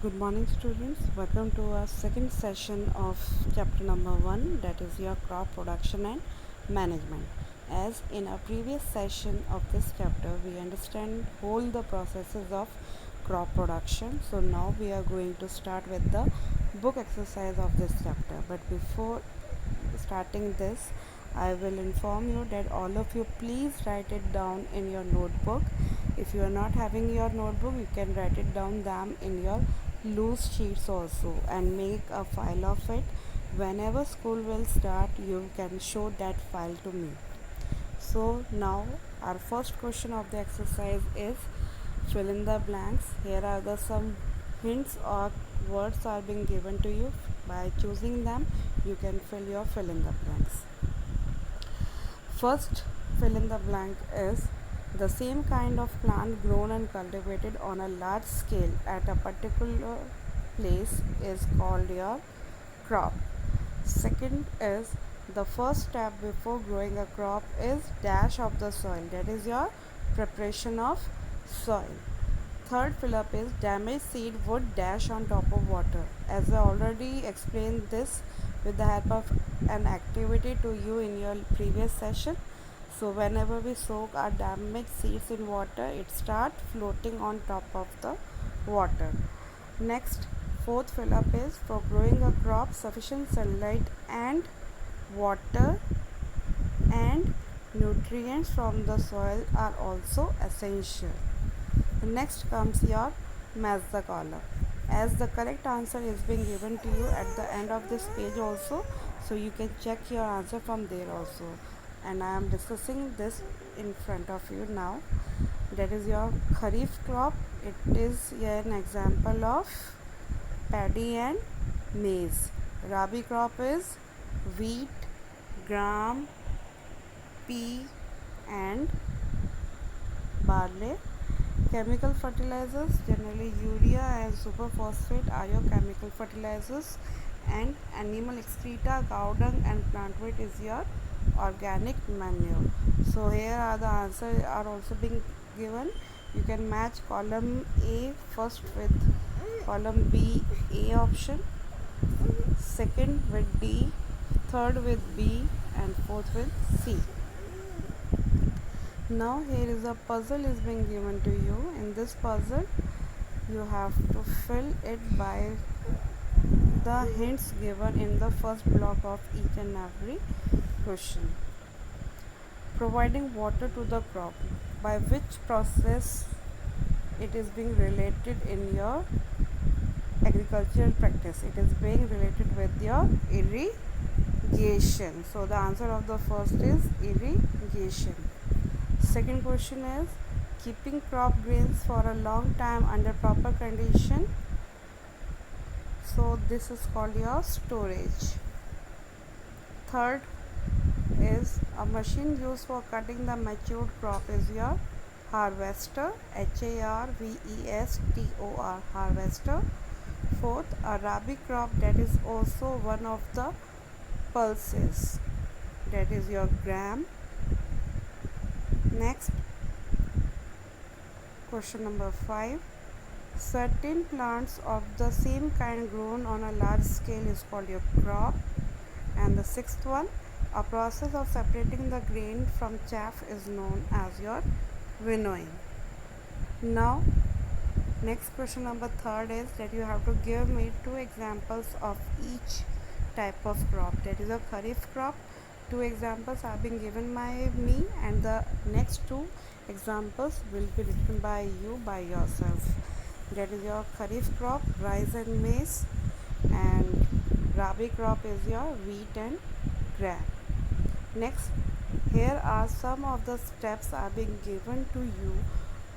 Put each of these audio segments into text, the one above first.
Good morning, students. Welcome to our second session of chapter number 1, that is your crop production and management. As in our previous session of this chapter, we understand all the processes of crop production. So now we are going to start with the book exercise of this chapter. But before starting this, I will inform you that all of you please write it down in your notebook. If you are not having your notebook, you can write it down them in your loose sheets also and make a file of it. Whenever school will start, you can show that file to me. So now our first question of the exercise is fill in the blanks. Here are the some hints or words are being given to you. By choosing them, you can fill in the blanks. First fill in the blank is the same kind of plant grown and cultivated on a large scale at a particular place is called your crop. Second is the first step before growing a crop is dash of the soil, that is your preparation of soil. Third fill up is damaged seed would dash on top of water. As I already explained this with the help of an activity to you in your previous session. So whenever we soak our damaged seeds in water, it start floating on top of the water. Next, fourth fill up is for growing a crop, sufficient sunlight and water and nutrients from the soil are also essential. Next comes your match the column. As the correct answer is being given to you at the end of this page also, so you can check your answer from there also. And I am discussing this in front of you now. That is your kharif crop. It is an example of paddy and maize. Rabi crop is wheat, gram, pea and barley. Chemical fertilizers, generally urea and superphosphate are your chemical fertilizers, and animal excreta, cow dung and plant weight is your organic manure. So here are the answers are also being given. You can match column A first with column B, A option, second with D, third with B and fourth with C. Now here is a puzzle is being given to you. In this puzzle you have to fill it by the hints given in the first block of each and every question. Providing water to the crop, by which process it is being related in your agricultural practice? It is being related with your irrigation. So the answer of the first is irrigation. Second question is keeping crop grains for a long time under proper condition. So this is called your storage. Third is a machine used for cutting the matured crop is your harvester, HARVESTOR, harvester. Fourth, a rabi crop, that is also one of the pulses, that is your gram. Next, question number 5. Certain plants of the same kind grown on a large scale is called your crop. And the sixth one, a process of separating the grain from chaff is known as your winnowing. Now, next question number 3 is that you have to give me 2 examples of each type of crop. That is a kharif crop. 2 examples are being given by me, and the next 2 examples will be written by you by yourself. That is your kharif crop, rice and maize, and rabi crop is your wheat and gram. Next, here are some of the steps are being given to you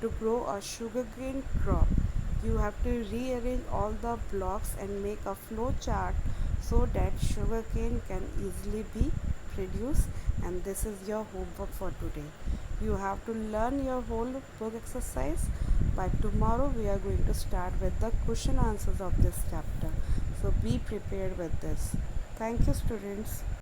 to grow a sugarcane crop. You have to rearrange all the blocks and make a flow chart so that sugarcane can easily be produced, and this is your homework for today. You have to learn your whole book exercise. By tomorrow we are going to start with the question answers of this chapter. So be prepared with this. Thank you, students.